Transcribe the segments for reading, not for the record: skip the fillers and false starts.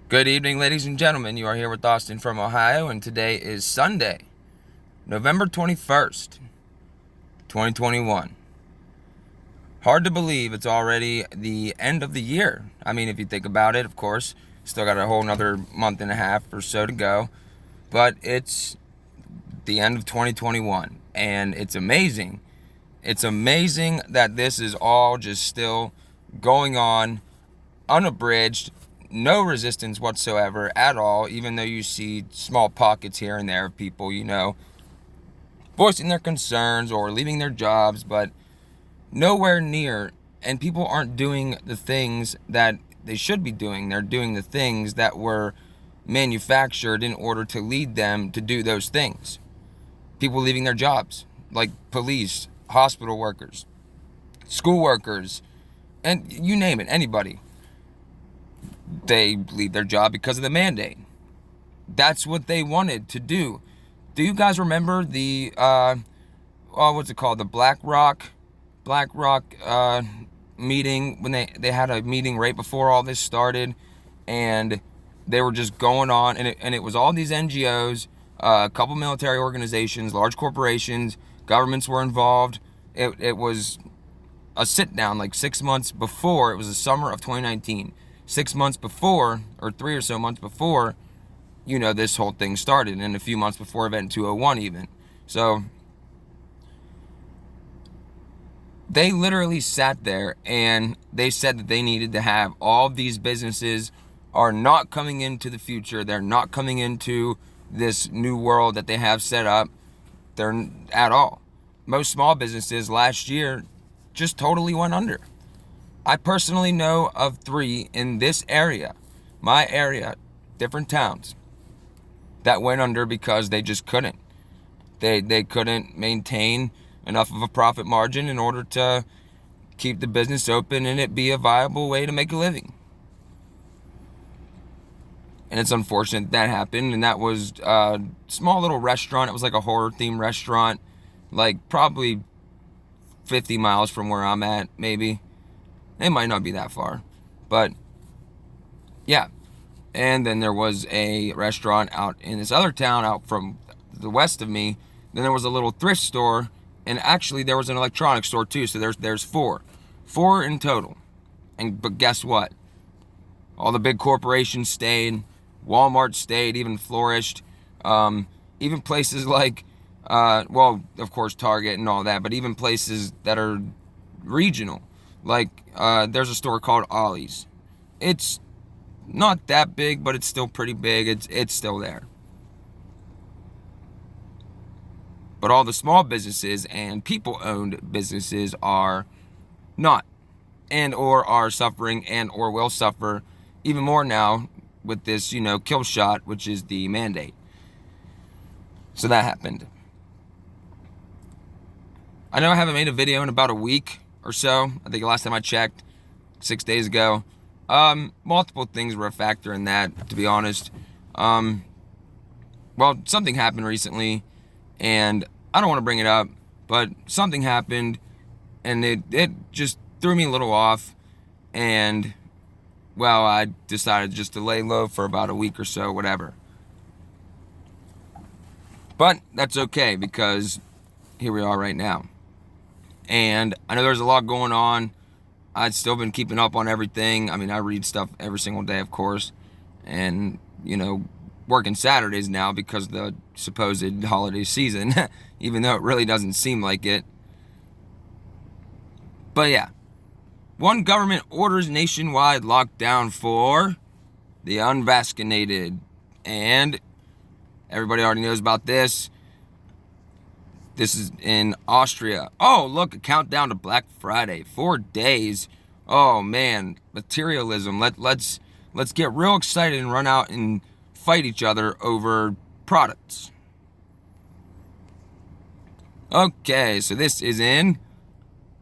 Good evening, ladies and gentlemen. You are here with Austin from Ohio, and today is Sunday, November 21st, 2021. Hard to believe it's already the end of the year. I mean, if you think about it, of course, still got a whole another month and a half or so to go, but it's the end of 2021, and it's amazing. It's amazing that this is all just still going on, unabridged, no resistance whatsoever at all, even though you see small pockets here and there of people, voicing their concerns or leaving their jobs, but nowhere near, and people aren't doing the things that they should be doing. They're doing the things that were manufactured in order to lead them to do those things. People leaving their jobs, like police, hospital workers, school workers, and you name it, anybody. They leave their job because of the mandate. That's what they wanted to do. Do you guys remember the what's it called? The BlackRock meeting, when they had a meeting right before all this started, and they were just going on, and it was all these NGOs, a couple military organizations, large corporations, governments were involved. It was a sit down like 6 months before. It was the summer of 2019. 6 months before, or 3 or so months before, this whole thing started, and a few months before Event 201 even. So they literally sat there and they said that they needed to have all these businesses are not coming into the future. They're not coming into this new world that they have set up. They're at all. Most small businesses last year just totally went under. I personally know of 3 in this area, my area, different towns, that went under because they just couldn't. They couldn't maintain enough of a profit margin in order to keep the business open and it be a viable way to make a living. And it's unfortunate that happened, and that was a small little restaurant. It was like a horror-themed restaurant, like probably 50 miles from where I'm at, maybe. It might not be that far, but yeah. And then there was a restaurant out in this other town out from the west of me. Then there was a little thrift store, and actually there was an electronics store too. So there's four in total. But guess what? All the big corporations stayed. Walmart stayed, even flourished. Even places like, of course Target and all that, but even places that are regional. Like, there's a store called Ollie's. It's not that big, but it's still pretty big. It's still there. But all the small businesses and people-owned businesses are not, and or are suffering, and or will suffer even more now with this, kill shot, which is the mandate. So that happened. I know I haven't made a video in about a week or so. I think the last time I checked, 6 days ago. Multiple things were a factor in that, to be honest. Well, something happened recently, and I don't want to bring it up, but something happened, and it just threw me a little off, and, well, I decided just to lay low for about a week or so, whatever. But that's okay, because here we are right now. And I know there's a lot going on. I've still been keeping up on everything. I mean, I read stuff every single day, of course. And, working Saturdays now because of the supposed holiday season, even though it really doesn't seem like it. But yeah, one government orders nationwide lockdown for the unvaccinated. And everybody already knows about this. This is in Austria. Oh, look, a countdown to Black Friday. 4 days. Oh, man. Materialism. Let's get real excited and run out and fight each other over products. Okay, so this is in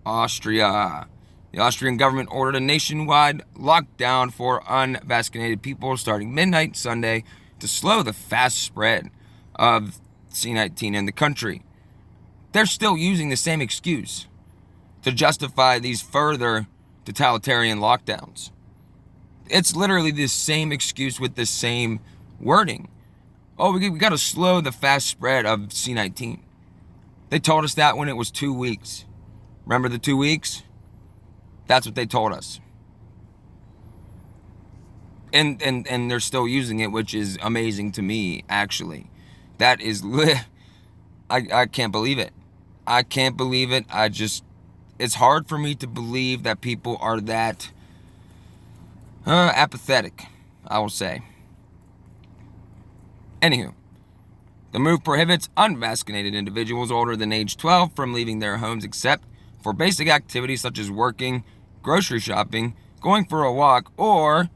Austria. The Austrian government ordered a nationwide lockdown for unvaccinated people starting midnight Sunday to slow the fast spread of C-19 in the country. They're still using the same excuse to justify these further totalitarian lockdowns. It's literally the same excuse with the same wording. Oh, we got to slow the fast spread of C19. They told us that when it was 2 weeks. Remember the 2 weeks? That's what they told us. And they're still using it, which is amazing to me, actually. That is I can't believe it. I can't believe it. It's hard for me to believe that people are that apathetic, I will say. Anywho, the move prohibits unvaccinated individuals older than age 12 from leaving their homes except for basic activities such as working, grocery shopping, going for a walk, or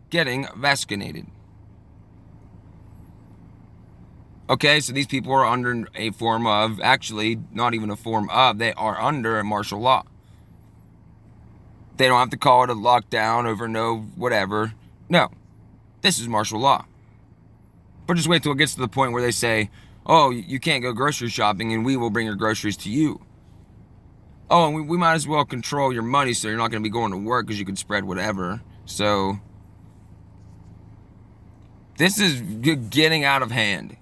getting vaccinated. Okay, so these people are under a form of, actually, not even a form of, they are under a martial law. They don't have to call it a lockdown over no whatever. No, this is martial law. But just wait till it gets to the point where they say, oh, you can't go grocery shopping and we will bring your groceries to you. Oh, and we might as well control your money so you're not going to be going to work because you could spread whatever. So, this is getting out of hand.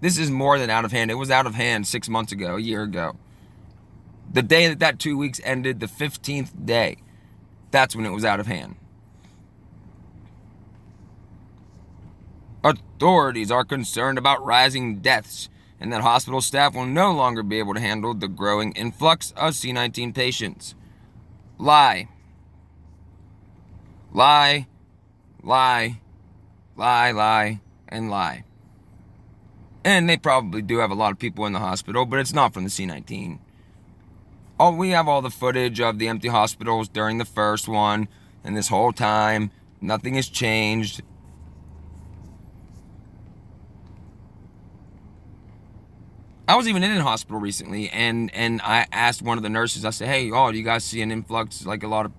This is more than out of hand. It was out of hand 6 months ago, a year ago. The day that 2 weeks ended, the 15th day, that's when it was out of hand. Authorities are concerned about rising deaths and that hospital staff will no longer be able to handle the growing influx of C19 patients. Lie. Lie, lie, lie, lie, and lie. And they probably do have a lot of people in the hospital, but it's not from the C19. We have all the footage of the empty hospitals during the first one, and this whole time, nothing has changed. I was even in a hospital recently, and I asked one of the nurses, I said, hey, do you guys see an influx, like a lot of,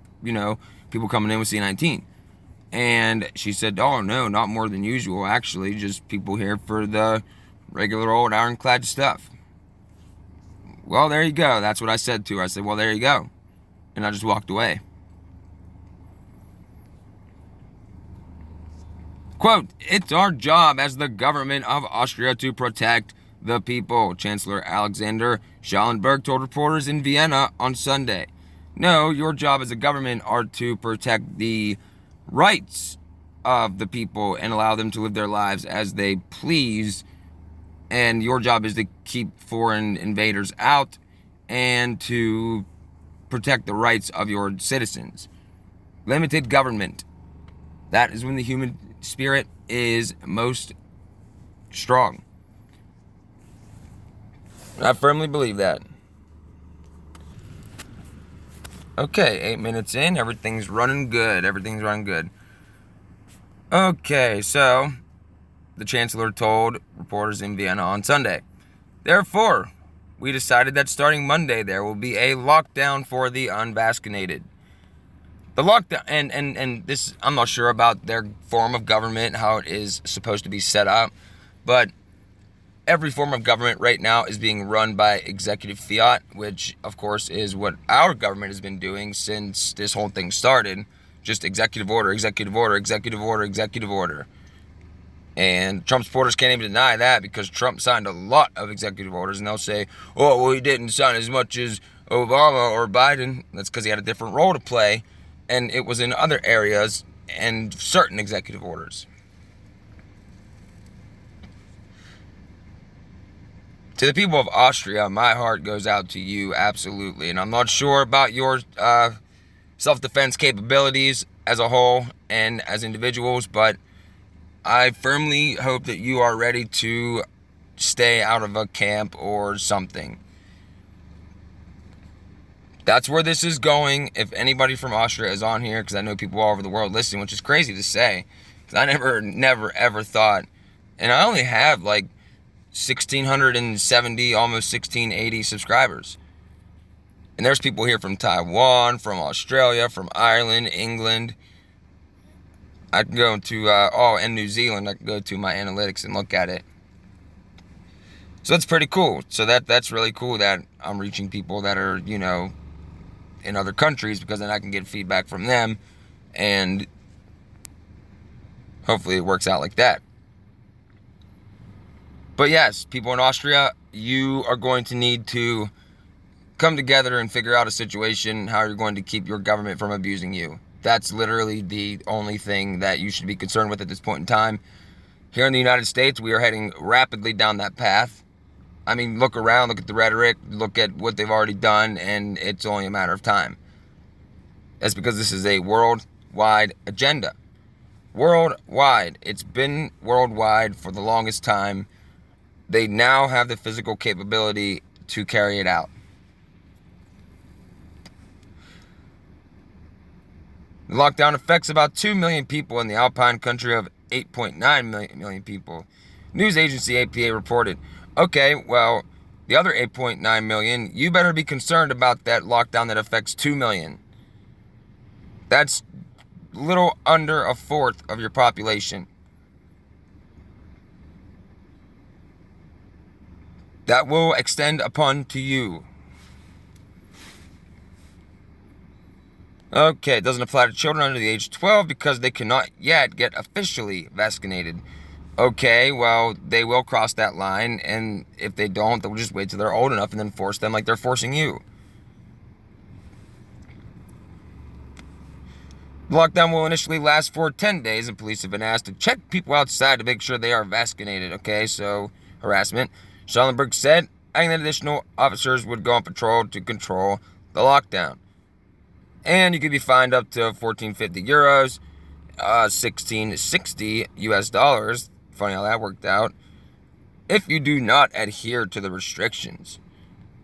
people coming in with C19? And she said, oh, no, not more than usual, actually, just people here for the regular old ironclad stuff. Well, there you go. That's what I said to her. I said, well, there you go. And I just walked away. Quote, it's our job as the government of Austria to protect the people, Chancellor Alexander Schallenberg told reporters in Vienna on Sunday. No, your job as a government are to protect the rights of the people and allow them to live their lives as they please. And your job is to keep foreign invaders out and to protect the rights of your citizens. Limited government. That is when the human spirit is most strong. I firmly believe that. Okay, 8 minutes in, everything's running good. Okay, so the Chancellor told reporters in Vienna on Sunday, therefore, we decided that starting Monday there will be a lockdown for the unvaccinated. The lockdown, and this, I'm not sure about their form of government, how it is supposed to be set up, but every form of government right now is being run by executive fiat, which, of course, is what our government has been doing since this whole thing started. Just executive order, executive order, executive order, executive order. And Trump supporters can't even deny that because Trump signed a lot of executive orders, and they'll say, oh, well, he didn't sign as much as Obama or Biden. That's because he had a different role to play, and it was in other areas and certain executive orders. To the people of Austria, my heart goes out to you, absolutely. And I'm not sure about your self-defense capabilities as a whole and as individuals, but I firmly hope that you are ready to stay out of a camp or something. That's where this is going. If anybody from Austria is on here, because I know people all over the world listen, which is crazy to say, because I never, ever thought, and I only have like 1,670, almost 1,680 subscribers. And there's people here from Taiwan, from Australia, from Ireland, England. I can go to, and New Zealand. I can go to my analytics and look at it. So that's pretty cool. So that's really cool that I'm reaching people that are, in other countries, because then I can get feedback from them and hopefully it works out like that. But yes, people in Austria, you are going to need to come together and figure out a situation how you're going to keep your government from abusing you. That's literally the only thing that you should be concerned with at this point in time. Here in the United States, we are heading rapidly down that path. I mean, look around, look at the rhetoric, look at what they've already done, and it's only a matter of time. That's because this is a worldwide agenda. Worldwide. It's been worldwide for the longest time. They now have the physical capability to carry it out. The lockdown affects about 2 million people in the Alpine country of 8.9 million people. News agency APA reported. Okay, well, the other 8.9 million, you better be concerned about that lockdown that affects 2 million. That's little under a fourth of your population. That will extend upon to you. Okay, it doesn't apply to children under the age of 12 because they cannot yet get officially vaccinated. Okay, well, they will cross that line, and if they don't, they'll just wait till they're old enough and then force them like they're forcing you. The lockdown will initially last for 10 days, and police have been asked to check people outside to make sure they are vaccinated. Okay, so harassment. Schallenberg said, adding that additional officers would go on patrol to control the lockdown. And you could be fined up to 1450 euros, 1660 US dollars. Funny how that worked out. If you do not adhere to the restrictions.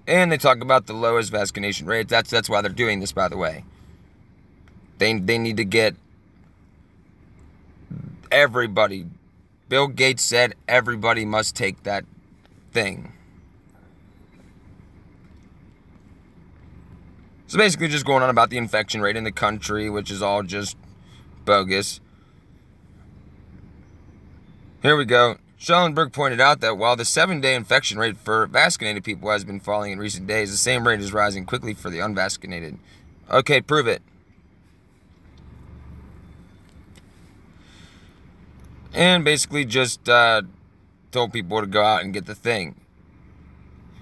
And they talk about the lowest vaccination rates. That's why they're doing this, by the way. They need to get everybody. Bill Gates said everybody must take that thing. So basically just going on about the infection rate in the country, which is all just bogus. Here we go. Schallenberg pointed out that while the 7-day infection rate for vaccinated people has been falling in recent days, the same rate is rising quickly for the unvaccinated. Okay, prove it. And basically just told people to go out and get the thing.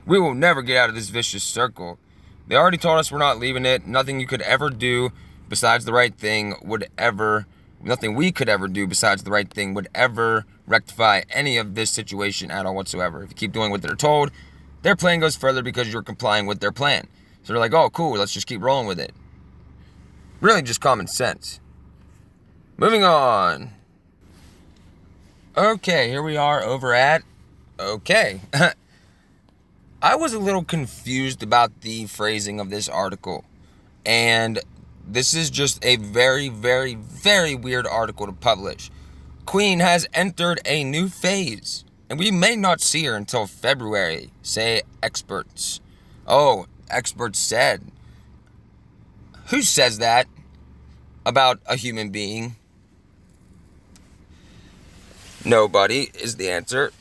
We will never get out of this vicious circle. They already told us we're not leaving it. Nothing you could ever do besides the right thing nothing we could ever do besides the right thing would ever rectify any of this situation at all whatsoever. If you keep doing what they're told, their plan goes further because you're complying with their plan. So they're like, oh, cool, let's just keep rolling with it. Really just common sense. Moving on. Okay, here we are over at okay. I was a little confused about the phrasing of this article. And this is just a very, very, very weird article to publish. Queen has entered a new phase, and we may not see her until February, say experts. Oh, experts said. Who says that about a human being? Nobody is the answer.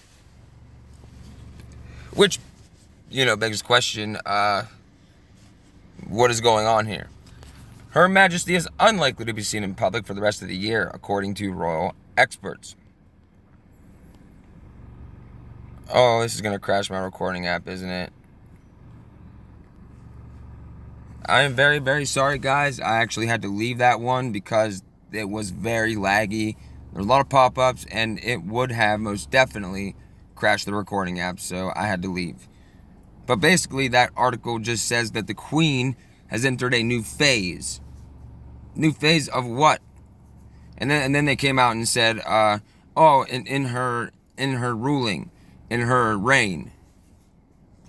Which, begs the question, what is going on here? Her Majesty is unlikely to be seen in public for the rest of the year, according to royal experts. Oh, this is going to crash my recording app, isn't it? I am very, very sorry, guys. I actually had to leave that one because it was very laggy. There were a lot of pop-ups, and it would have most definitely crashed the recording app, so I had to leave. But basically, that article just says that the Queen has entered a new phase. New phase of what? And then they came out and said, in her ruling, in her reign.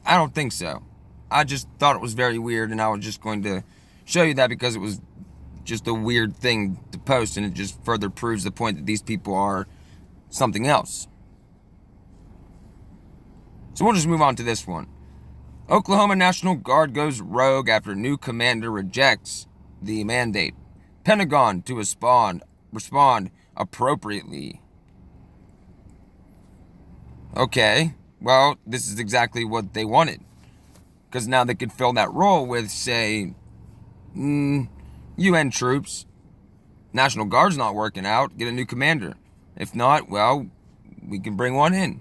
I don't think so. I just thought it was very weird, and I was just going to show you that because it was just a weird thing to post, and it just further proves the point that these people are something else. So we'll just move on to this one. Oklahoma National Guard goes rogue after new commander rejects the mandate. Pentagon to respond appropriately. Okay, well, this is exactly what they wanted. Because now they could fill that role with, say, UN troops. National Guard's not working out, get a new commander. If not, well, we can bring one in.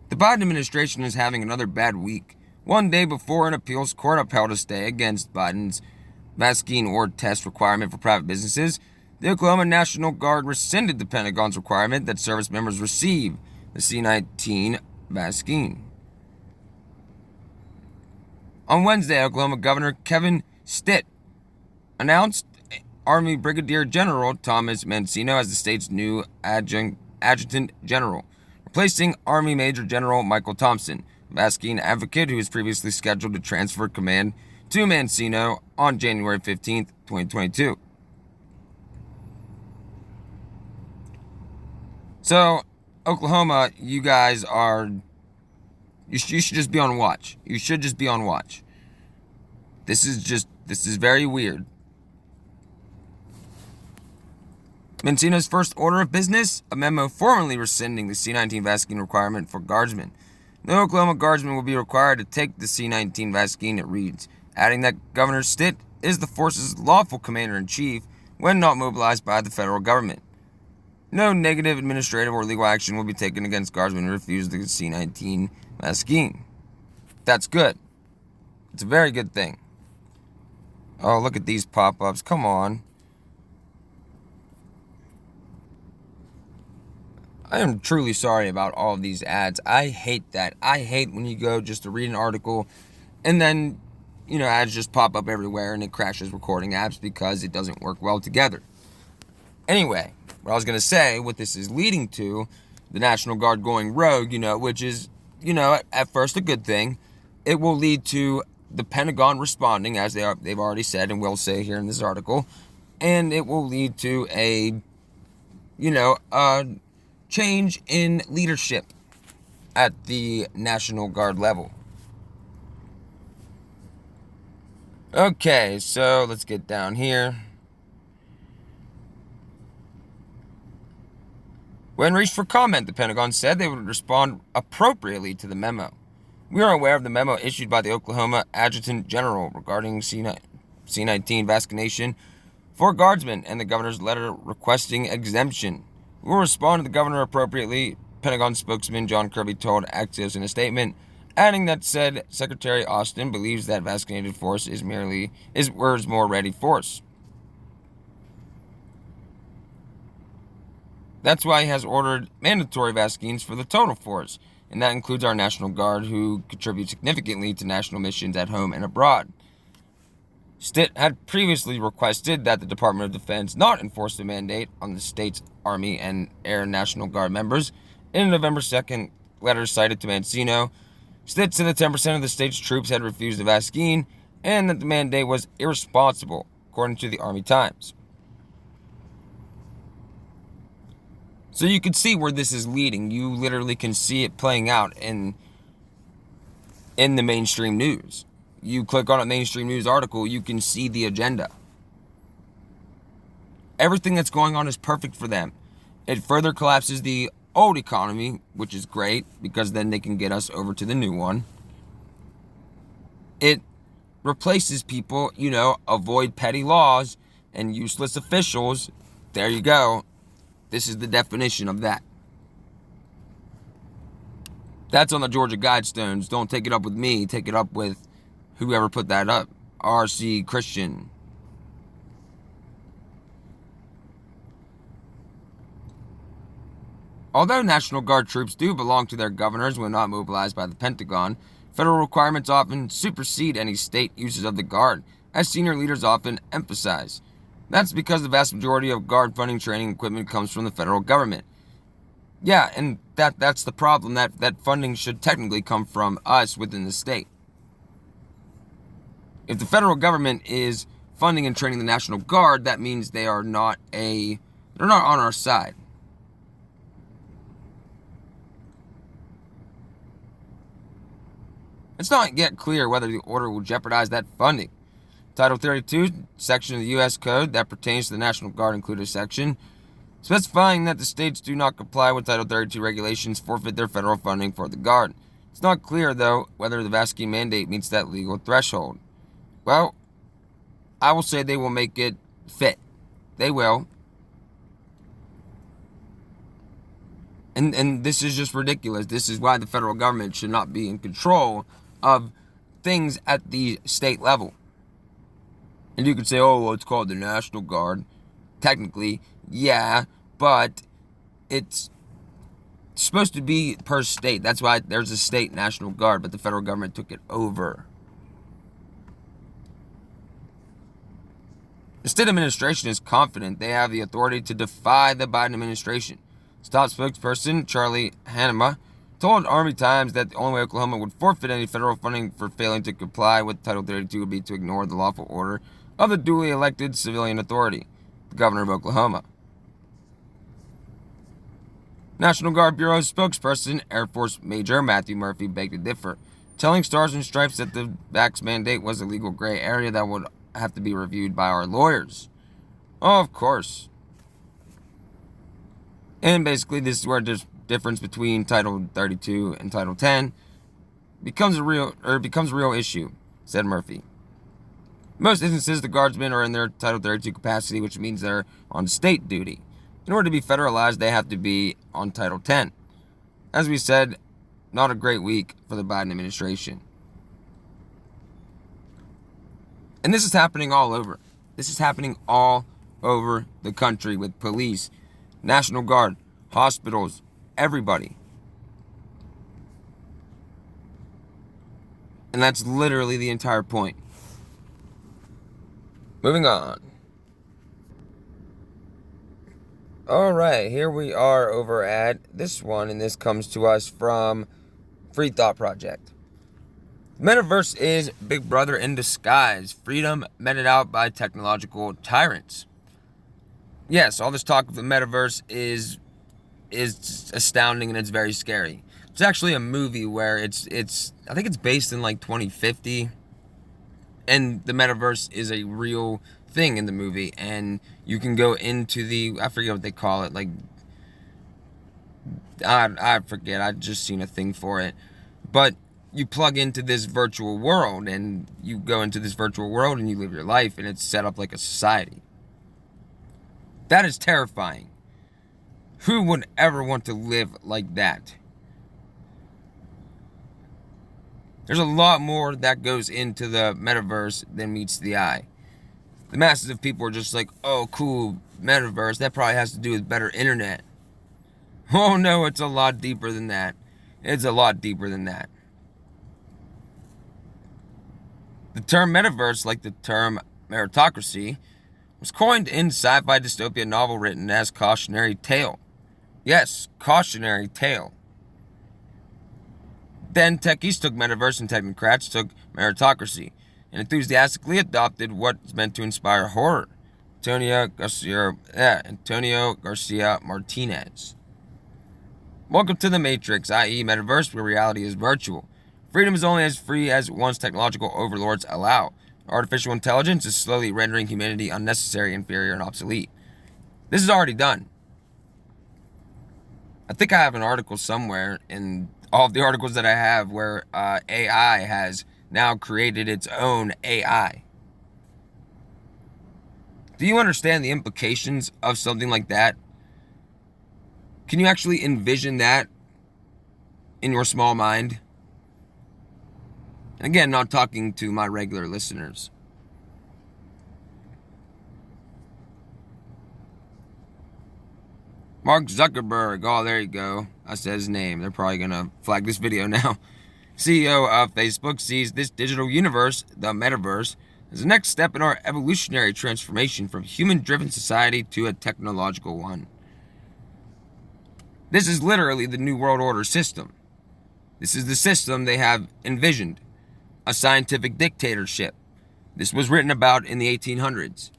The Biden administration is having another bad week. One day before an appeals court upheld a stay against Biden's vaccine or test requirement for private businesses, the Oklahoma National Guard rescinded the Pentagon's requirement that service members receive the C-19 vaccine. On Wednesday, Oklahoma Governor Kevin Stitt announced Army Brigadier General Thomas Mancino as the state's new adjutant general, replacing Army Major General Michael Thompson, a vaccine advocate who was previously scheduled to transfer command to Mancino on January 15, 2022. So, Oklahoma, you guys are... You should just be on watch. You should just be on watch. This is very weird. Mancino's first order of business, a memo formally rescinding the C-19 vaccine requirement for guardsmen. No Oklahoma guardsmen will be required to take the C-19 vaccine, it reads, adding that Governor Stitt is the force's lawful commander-in-chief when not mobilized by the federal government. No negative administrative or legal action will be taken against guardsmen who refuse the C-19 vaccine. That's good. It's a very good thing. Oh, look at these pop-ups. Come on. I am truly sorry about all of these ads. I hate that. I hate when you go just to read an article and then, ads just pop up everywhere and it crashes recording apps because it doesn't work well together. Anyway, what I was going to say, what this is leading to, the National Guard going rogue, which is, at first a good thing. It will lead to the Pentagon responding, as they've already said and will say here in this article, and it will lead to a change in leadership at the National Guard level. Okay, so let's get down here. When reached for comment, the Pentagon said they would respond appropriately to the memo. We are aware of the memo issued by the Oklahoma Adjutant General regarding C-19 vaccination for guardsmen and the governor's letter requesting exemption. We will respond to the governor appropriately, Pentagon spokesman John Kirby told Axios in a statement, adding that said Secretary Austin believes that vaccinated force is more ready force. That's why he has ordered mandatory vaccines for the total force, and that includes our National Guard, who contribute significantly to national missions at home and abroad. Stitt had previously requested that the Department of Defense not enforce the mandate on the state's Army and Air National Guard members. In a November 2nd letter cited to Mancino, Stitt said that 10% of the state's troops had refused the vaccine and that the mandate was irresponsible, according to the Army Times. So you can see where this is leading. You literally can see it playing out in the mainstream news. You click on a mainstream news article, you can see the agenda. Everything that's going on is perfect for them. It further collapses the old economy, which is great, because then they can get us over to the new one. It replaces people, avoid petty laws and useless officials. There you go. This is the definition of that. That's on the Georgia Guidestones. Don't take it up with me. Take it up with whoever put that up. R.C. Christian. Although National Guard troops do belong to their governors when not mobilized by the Pentagon, federal requirements often supersede any state uses of the Guard, as senior leaders often emphasize. That's because the vast majority of Guard funding, training, equipment comes from the federal government. Yeah, and that's the problem. That funding should technically come from us within the state. If the federal government is funding and training the National Guard, that means they're not on our side. It's not yet clear whether the order will jeopardize that funding. Title 32, section of the U.S. Code that pertains to the National Guard included a section specifying that the states do not comply with Title 32 regulations forfeit their federal funding for the Guard. It's not clear, though, whether the vaccine mandate meets that legal threshold. Well, I will say they will make it fit. They will. And this is just ridiculous. This is why the federal government should not be in control of things at the state level. And you could say, oh, well, it's called the National Guard. Technically, yeah, but it's supposed to be per state. That's why there's a state National Guard, but the federal government took it over. The state administration is confident they have the authority to defy the Biden administration. Top spokesperson Charlie Hanema told Army Times that the only way Oklahoma would forfeit any federal funding for failing to comply with Title 32 would be to ignore the lawful order of the duly elected civilian authority, the governor of Oklahoma. National Guard Bureau spokesperson Air Force Major Matthew Murphy begged to differ, telling Stars and Stripes that the vax mandate was a legal gray area that would have to be reviewed by our lawyers. Oh, of course. And basically, this is where the difference between Title 32 and Title 10 becomes a real issue, said Murphy. In most instances, the guardsmen are in their Title 32 capacity, which means they're on state duty. In order to be federalized, they have to be on Title 10. As we said, not a great week for the Biden administration. And this is happening all over. This is happening all over the country with police, National Guard, hospitals, everybody. And that's literally the entire point. Moving on. Alright, here we are over at this one, and this comes to us from Free Thought Project. Metaverse is Big Brother in disguise. Freedom meted out by technological tyrants. Yes, all this talk of the metaverse is astounding, and it's very scary. It's actually a movie where it's I think it's based in like 2050, and the metaverse is a real thing in the movie, and you can go into the, I forget what they call it, like I forget, I just seen a thing for it, but you plug into this virtual world, and you go into this virtual world and you live your life, and it's set up like a society. That is terrifying. Who would ever want to live like that? There's a lot more that goes into the metaverse than meets the eye. The masses of people are just like, oh, cool, metaverse, that probably has to do with better internet. Oh no, it's a lot deeper than that. It's a lot deeper than that. The term metaverse, like the term meritocracy, was coined in sci-fi dystopia novel written as cautionary tale. Yes, cautionary tale. Then techies took metaverse and technocrats took meritocracy and enthusiastically adopted what's meant to inspire horror. Antonio Garcia Martinez. Welcome to the Matrix, i.e. metaverse, where reality is virtual. Freedom is only as free as one's technological overlords allow. Artificial intelligence is slowly rendering humanity unnecessary, inferior, and obsolete. This is already done. I think I have an article somewhere in all of the articles that I have where AI has now created its own AI. Do you understand the implications of something like that? Can you actually envision that in your small mind? And again, not talking to my regular listeners. Mark Zuckerberg, oh, there you go. I said his name. They're probably going to flag this video now. CEO of Facebook sees this digital universe, the metaverse, as the next step in our evolutionary transformation from human-driven society to a technological one. This is literally the New World Order system. This is the system they have envisioned. A scientific dictatorship. This was written about in the 1800s.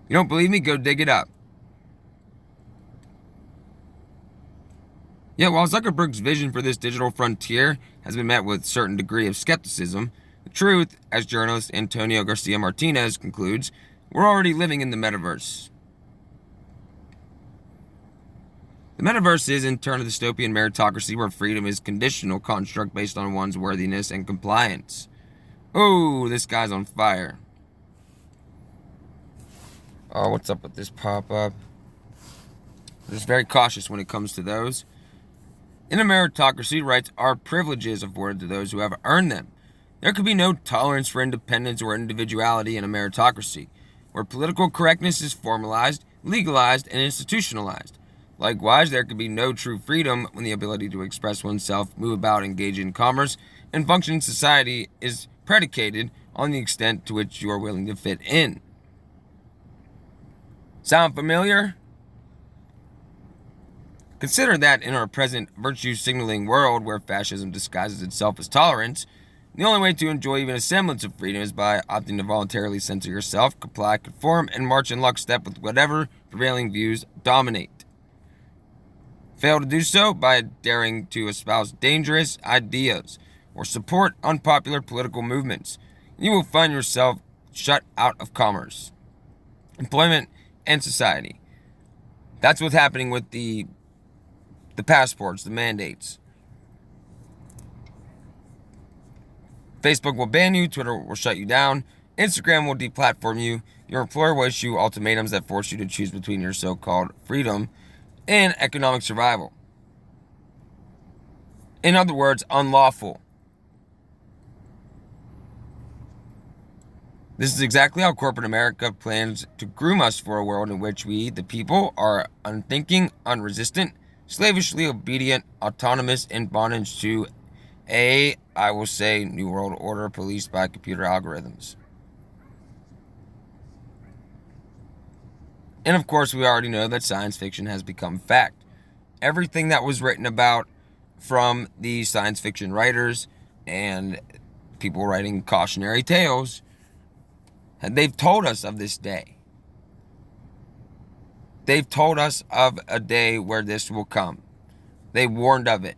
You don't believe me? Go dig it up. Yet while Zuckerberg's vision for this digital frontier has been met with a certain degree of skepticism, the truth, as journalist Antonio Garcia Martinez concludes, we're already living in the metaverse. The metaverse is, in turn, a dystopian meritocracy where freedom is a conditional construct based on one's worthiness and compliance. Oh, this guy's on fire. Oh, what's up with this pop-up? I'm just very cautious when it comes to those. In a meritocracy, rights are privileges afforded to those who have earned them. There could be no tolerance for independence or individuality in a meritocracy, where political correctness is formalized, legalized, and institutionalized. Likewise, there could be no true freedom when the ability to express oneself, move about, engage in commerce, and function in society is predicated on the extent to which you are willing to fit in. Sound familiar? Consider that in our present virtue-signaling world where fascism disguises itself as tolerance, the only way to enjoy even a semblance of freedom is by opting to voluntarily censor yourself, comply, conform, and march in lockstep with whatever prevailing views dominate. Fail to do so by daring to espouse dangerous ideas or support unpopular political movements. You will find yourself shut out of commerce, employment, and society. That's what's happening with the passports, the mandates. Facebook will ban you, Twitter will shut you down, Instagram will deplatform you, your employer will issue ultimatums that force you to choose between your so-called freedom and economic survival. In other words, unlawful. This is exactly how corporate America plans to groom us for a world in which we, the people, are unthinking, unresistant, slavishly obedient, autonomous, in bondage to I will say, New World Order policed by computer algorithms. And of course, we already know that science fiction has become fact. Everything that was written about from the science fiction writers and people writing cautionary tales, they've told us of this day. They've told us of a day where this will come. They warned of it.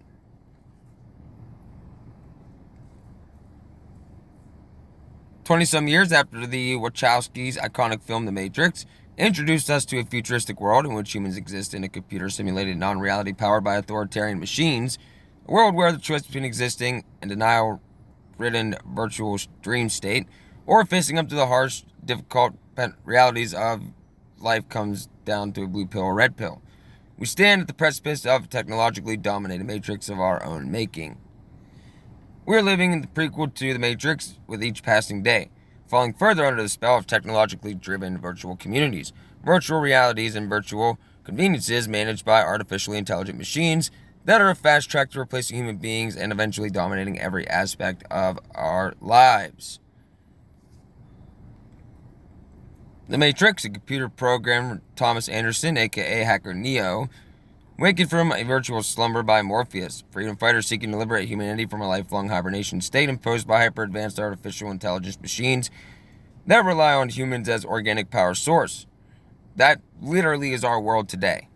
"20-some years after the Wachowskis' iconic film The Matrix introduced us to a futuristic world in which humans exist in a computer-simulated non-reality powered by authoritarian machines, a world where the choice between existing in denial-ridden virtual dream state or facing up to the harsh, difficult realities of life comes down to a blue pill or red pill. We stand at the precipice of a technologically dominated matrix of our own making. We're living in the prequel to The Matrix with each passing day, falling further under the spell of technologically driven virtual communities, virtual realities, and virtual conveniences managed by artificially intelligent machines that are a fast track to replacing human beings and eventually dominating every aspect of our lives. The Matrix, a computer programmer Thomas Anderson, aka Hacker Neo, wakened from a virtual slumber by Morpheus, freedom fighter seeking to liberate humanity from a lifelong hibernation state imposed by hyper-advanced artificial intelligence machines that rely on humans as organic power source. That literally is our world today.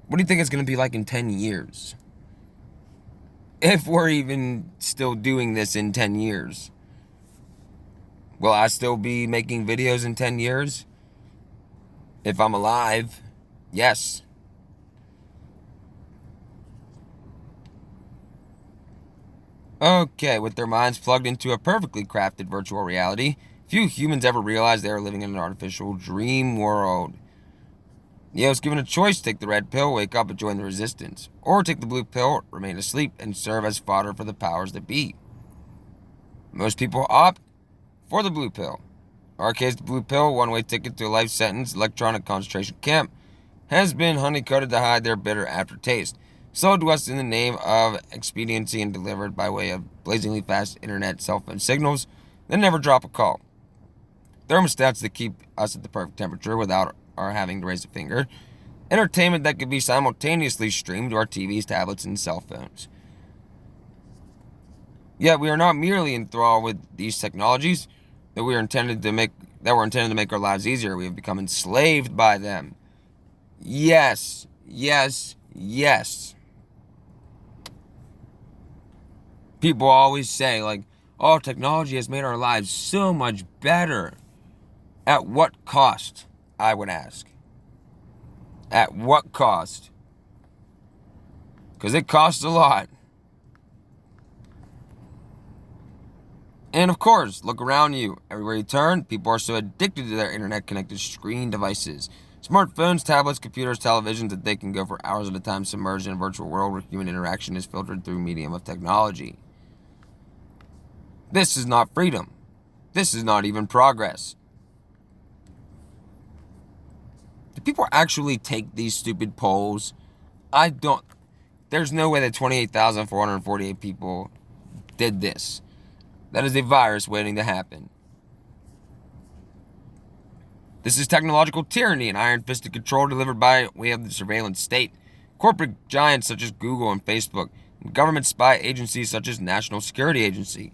What do you think it's going to be like in 10 years? If we're even still doing this in 10 years. Will I still be making videos in 10 years? If I'm alive, yes. Okay, with their minds plugged into a perfectly crafted virtual reality, few humans ever realize they are living in an artificial dream world. Neo's given a choice to take the red pill, wake up and join the resistance, or take the blue pill, remain asleep, and serve as fodder for the powers that be. Most people opt for the blue pill. In our case, the blue pill, one-way ticket to a life sentence, electronic concentration camp, has been honey-coated to hide their bitter aftertaste, sold to us in the name of expediency and delivered by way of blazingly fast internet cell phone signals that never drop a call. Thermostats that keep us at the perfect temperature without our having to raise a finger. Entertainment that can be simultaneously streamed to our TVs, tablets, and cell phones. Yet we are not merely enthralled with these technologies that were intended to make our lives easier. We have become enslaved by them. Yes, yes, yes. People always say, like, oh, technology has made our lives so much better. At what cost, I would ask? At what cost? Because it costs a lot. And of course, look around you. Everywhere you turn, people are so addicted to their internet-connected screen devices. Smartphones, tablets, computers, televisions, that they can go for hours at a time submerged in a virtual world where human interaction is filtered through medium of technology. This is not freedom. This is not even progress. Do people actually take these stupid polls? There's no way that 28,448 people did this. That is a virus waiting to happen. This is technological tyranny and iron-fisted control delivered by way of the surveillance state. Corporate giants such as Google and Facebook, and government spy agencies such as National Security Agency.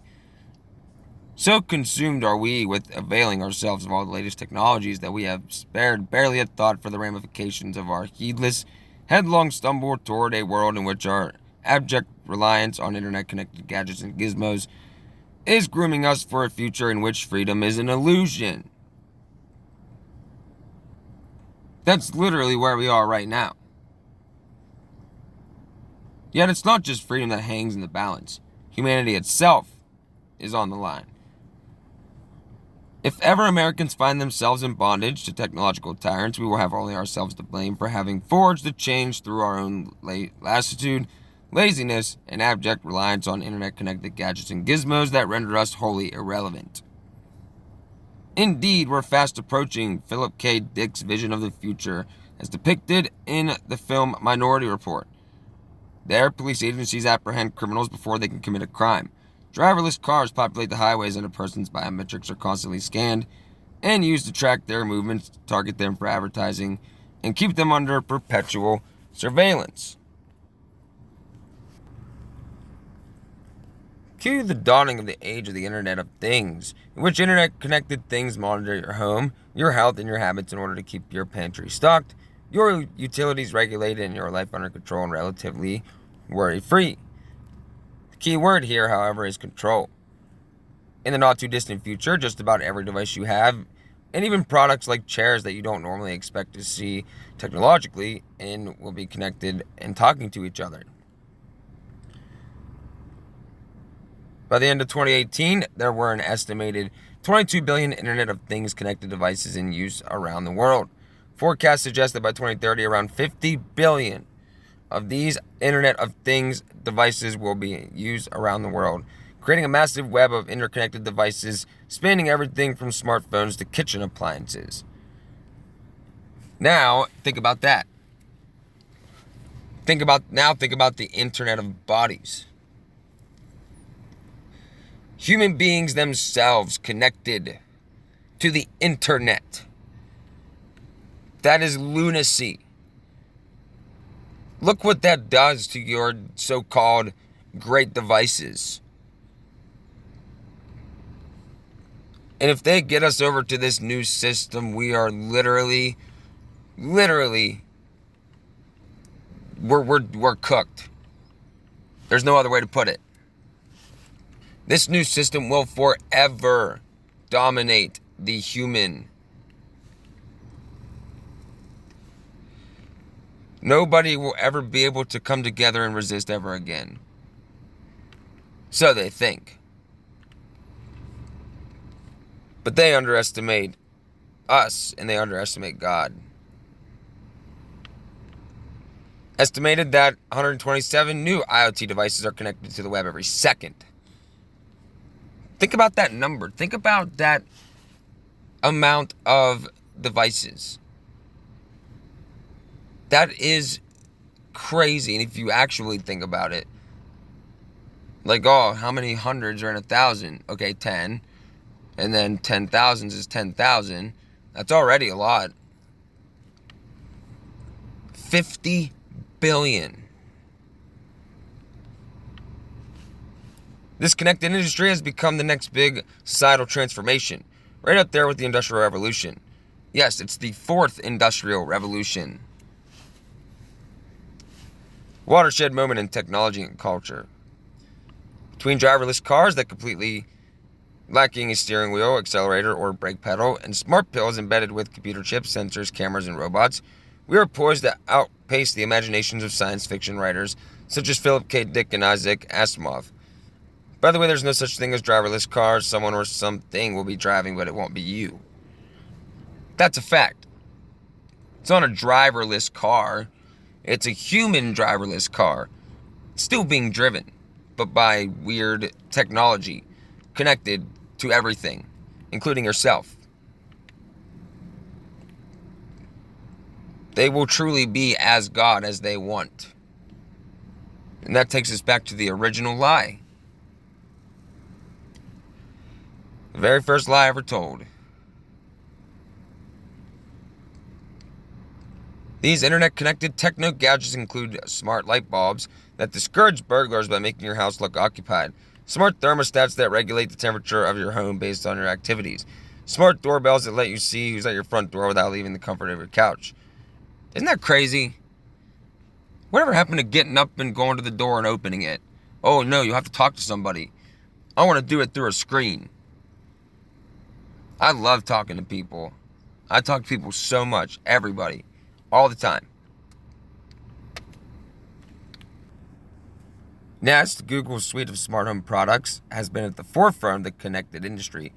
So consumed are we with availing ourselves of all the latest technologies that we have spared barely a thought for the ramifications of our heedless, headlong stumble toward a world in which our abject reliance on internet-connected gadgets and gizmos is grooming us for a future in which freedom is an illusion. That's literally where we are right now. Yet it's not just freedom that hangs in the balance. Humanity itself is on the line. If ever Americans find themselves in bondage to technological tyrants, we will have only ourselves to blame for having forged the change through our own lassitude, laziness, and abject reliance on internet-connected gadgets and gizmos that render us wholly irrelevant. Indeed, we're fast approaching Philip K. Dick's vision of the future as depicted in the film Minority Report. There, police agencies apprehend criminals before they can commit a crime. Driverless cars populate the highways and a person's biometrics are constantly scanned and used to track their movements, target them for advertising, and keep them under perpetual surveillance. Cue the dawning of the age of the Internet of Things, in which internet-connected things monitor your home, your health, and your habits in order to keep your pantry stocked, your utilities regulated, and your life under control and relatively worry-free. The key word here, however, is control. In the not-too-distant future, just about every device you have, and even products like chairs that you don't normally expect to see technologically, and will be connected and talking to each other. By the end of 2018, there were an estimated 22 billion Internet of Things connected devices in use around the world. Forecasts suggest that by 2030, around 50 billion of these Internet of Things devices will be used around the world, creating a massive web of interconnected devices spanning everything from smartphones to kitchen appliances. Now, think about that. Think about the Internet of Bodies. Human beings themselves connected to the internet. That is lunacy. Look what that does to your so-called great devices. And if they get us over to this new system, we are literally, we're cooked. There's no other way to put it. This new system will forever dominate the human. Nobody will ever be able to come together and resist ever again. So they think. But they underestimate us and they underestimate God. Estimated that 127 new IoT devices are connected to the web every second. Think about that number. Think about that amount of devices. That is crazy. And if you actually think about it, like, oh, how many hundreds are in 1,000? Okay, 10. And then 10,000s is 10,000. That's already a lot. 50 billion. This connected industry has become the next big societal transformation, right up there with the Industrial Revolution. Yes, it's the fourth Industrial Revolution. Watershed moment in technology and culture. Between driverless cars that completely lacking a steering wheel, accelerator, or brake pedal, and smart pills embedded with computer chips, sensors, cameras, and robots, We are poised to outpace the imaginations of science fiction writers such as Philip K. Dick and Isaac Asimov. By the way, there's no such thing as driverless cars. Someone or something will be driving, but it won't be you. That's a fact. It's not a driverless car. It's a human driverless car. It's still being driven, but by weird technology connected to everything, including yourself. They will truly be as God as they want. And that takes us back to the original lie. The very first lie ever told. These internet-connected techno gadgets include smart light bulbs that discourage burglars by making your house look occupied, smart thermostats that regulate the temperature of your home based on your activities, smart doorbells that let you see who's at your front door without leaving the comfort of your couch. Isn't that crazy? Whatever happened to getting up and going to the door and opening it? Oh no, you have to talk to somebody. I want to do it through a screen. I love talking to people. I talk to people so much, everybody, all the time. Nest, Google's suite of smart home products, has been at the forefront of the connected industry.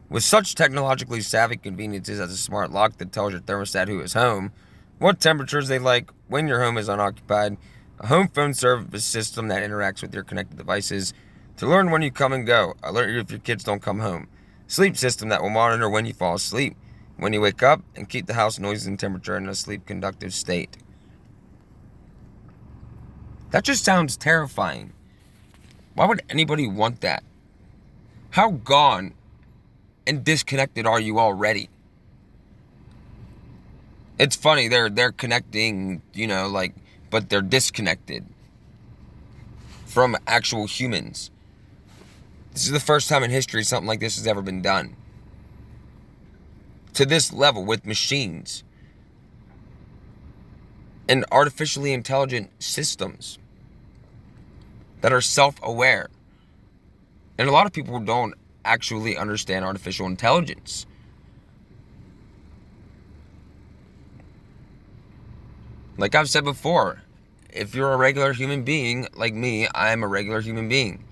With such technologically savvy conveniences as a smart lock that tells your thermostat who is home, what temperatures they like when your home is unoccupied, a home phone service system that interacts with your connected devices to learn when you come and go, alert you if your kids don't come home, sleep system that will monitor when you fall asleep, when you wake up, and keep the house noisy and temperature in a sleep-conductive state. That just sounds terrifying. Why would anybody want that? How gone and disconnected are you already? It's funny, they're connecting, but they're disconnected from actual humans. This is the first time in history something like this has ever been done. To this level, with machines and artificially intelligent systems that are self-aware. And a lot of people don't actually understand artificial intelligence. Like I've said before, if you're a regular human being like me, I am a regular human being.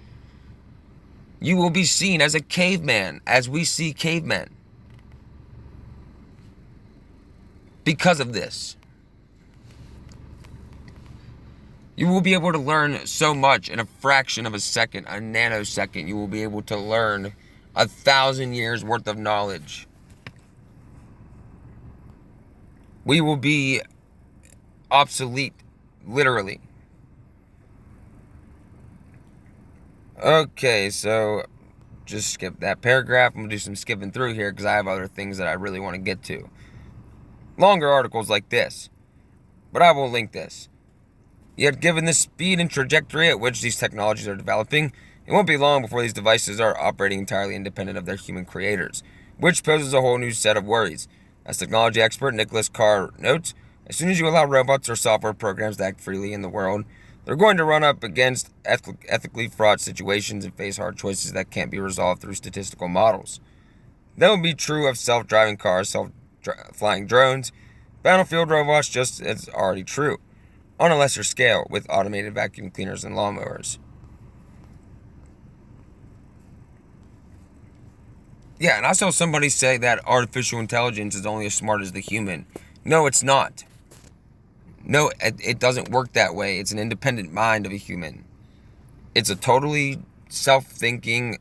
You will be seen as a caveman, as we see cavemen. Because of this. You will be able to learn so much in a fraction of a second, a nanosecond. You will be able to learn 1,000 years worth of knowledge. We will be obsolete, literally. Okay, so just skip that paragraph. I'm going to do some skipping through here because I have other things that I really want to get to. Longer articles like this, but I will link this. Yet given the speed and trajectory at which these technologies are developing, it won't be long before these devices are operating entirely independent of their human creators, which poses a whole new set of worries. As technology expert Nicholas Carr notes, as soon as you allow robots or software programs to act freely in the world, they're going to run up against ethically fraught situations and face hard choices that can't be resolved through statistical models. That will be true of self-driving cars, self-flying drones, battlefield robots, just as already true, on a lesser scale with automated vacuum cleaners and lawnmowers. Yeah, and I saw somebody say that artificial intelligence is only as smart as the human. No, it's not. No, it doesn't work that way. It's an independent mind of a human. It's a totally self-thinking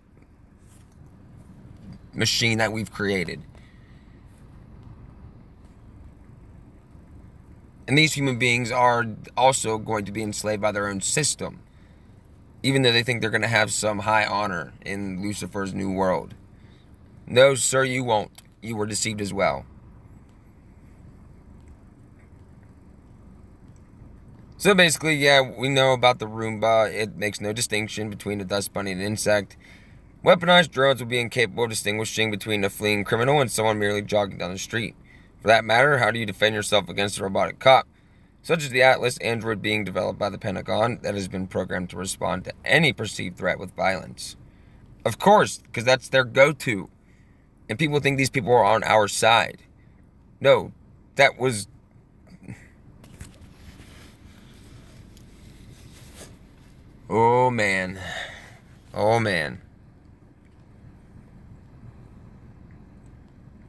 machine that we've created. And these human beings are also going to be enslaved by their own system, even though they think they're going to have some high honor in Lucifer's new world. No, sir, you won't. You were deceived as well. So basically, yeah, we know about the Roomba. It makes no distinction between a dust bunny and an insect. Weaponized drones will be incapable of distinguishing between a fleeing criminal and someone merely jogging down the street. For that matter, how do you defend yourself against a robotic cop, such as the Atlas android being developed by the Pentagon that has been programmed to respond to any perceived threat with violence? Of course, because that's their go-to. And people think these people are on our side. No, that was Oh man. Oh man.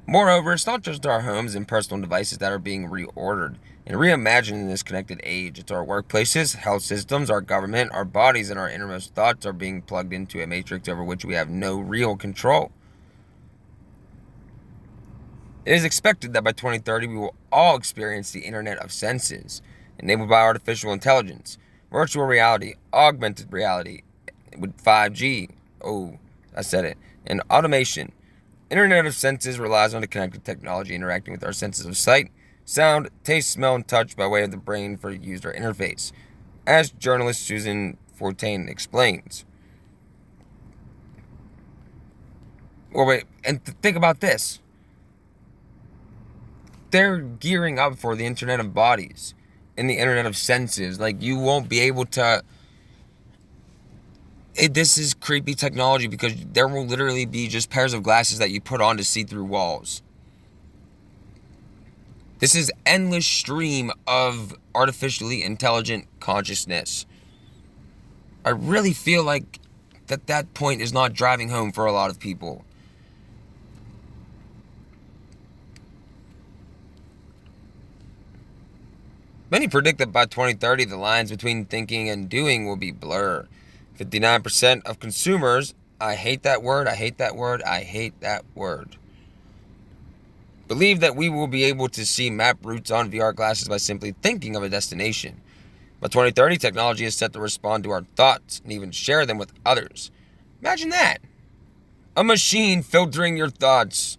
Moreover, it's not just our homes and personal devices that are being reordered and reimagined in this connected age. It's our workplaces, health systems, our government, our bodies, and our innermost thoughts are being plugged into a matrix over which we have no real control. It is expected that by 2030 we will all experience the Internet of Senses, enabled by artificial intelligence, virtual reality, augmented reality, with 5G. Oh, I said it. And automation. Internet of Senses relies on the connected technology interacting with our senses of sight, sound, taste, smell, and touch by way of the brain for user interface, as journalist Susan Fortain explains. Well, wait, and think about this. They're gearing up for the Internet of Bodies and the Internet of Senses. Like, you won't be able to... this is creepy technology because there will literally be just pairs of glasses that you put on to see through walls. This is endless stream of artificially intelligent consciousness. I really feel like that point is not driving home for a lot of people. Many predict that by 2030, the lines between thinking and doing will be blurred. 59% of consumers, I hate that word, believe that we will be able to see map routes on VR glasses by simply thinking of a destination. By 2030, technology is set to respond to our thoughts and even share them with others. Imagine that. A machine filtering your thoughts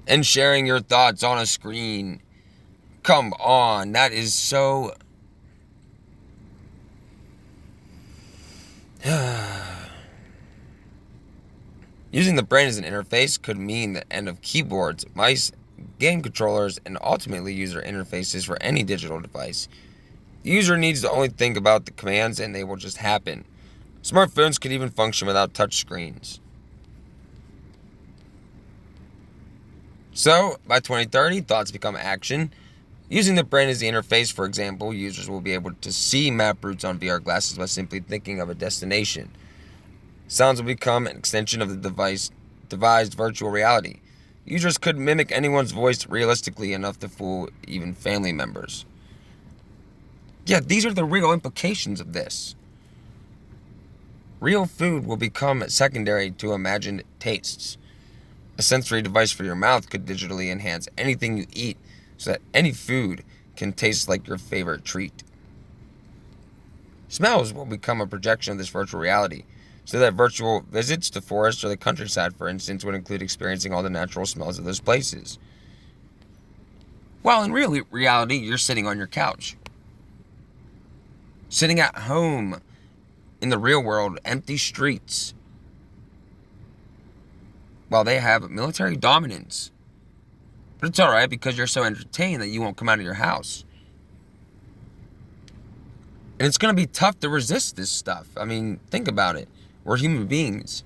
and sharing your thoughts on a screen. Come on, that is so... Using the brain as an interface could mean the end of keyboards, mice, game controllers, and ultimately user interfaces for any digital device. The user needs to only think about the commands and they will just happen. Smartphones could even function without touch screens. So, by 2030, thoughts become action. Using the brain as the interface, for example, users will be able to see map routes on VR glasses by simply thinking of a destination. Sounds will become an extension of the devised virtual reality. Users could mimic anyone's voice realistically enough to fool even family members. Yeah, these are the real implications of this. Real food will become secondary to imagined tastes. A sensory device for your mouth could digitally enhance anything you eat so that any food can taste like your favorite treat. Smells will become a projection of this virtual reality, so that virtual visits to forests or the countryside, for instance, would include experiencing all the natural smells of those places. While in real reality, you're sitting on your couch. Sitting at home in the real world, empty streets, while they have military dominance. But it's alright because you're so entertained that you won't come out of your house. And it's going to be tough to resist this stuff. I mean, think about it. We're human beings.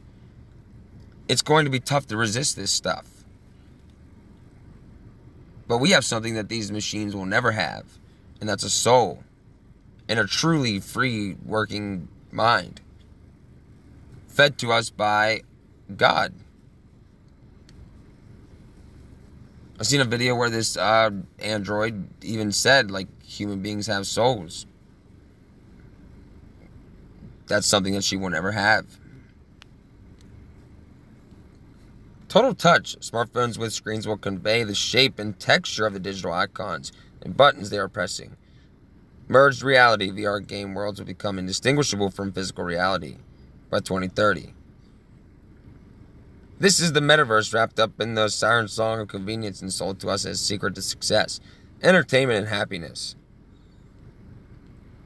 It's going to be tough to resist this stuff. But we have something that these machines will never have. And that's a soul. And a truly free working mind. Fed to us by God. I've seen a video where this android even said, like, human beings have souls. That's something that she will never have. Total touch. Smartphones with screens will convey the shape and texture of the digital icons and buttons they are pressing. Merged reality. VR game worlds will become indistinguishable from physical reality by 2030. This is the metaverse wrapped up in the siren song of convenience and sold to us as secret to success, entertainment, and happiness.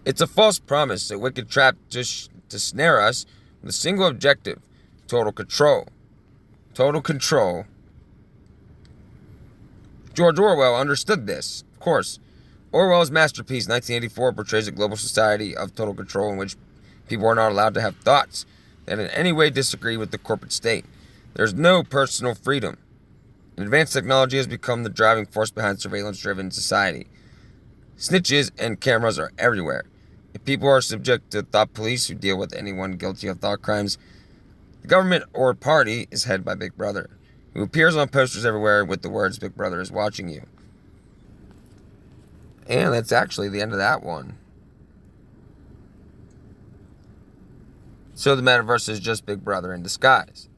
It's a false promise, a wicked trap to snare us with a single objective: total control. Total control. George Orwell understood this, of course. Orwell's masterpiece, 1984, portrays a global society of total control in which people are not allowed to have thoughts that in any way disagree with the corporate state. There's no personal freedom. And advanced technology has become the driving force behind surveillance-driven society. Snitches and cameras are everywhere. If people are subject to thought police who deal with anyone guilty of thought crimes, the government or party is headed by Big Brother, who appears on posters everywhere with the words "Big Brother is watching you." And that's actually the end of that one. So the Metaverse is just Big Brother in disguise.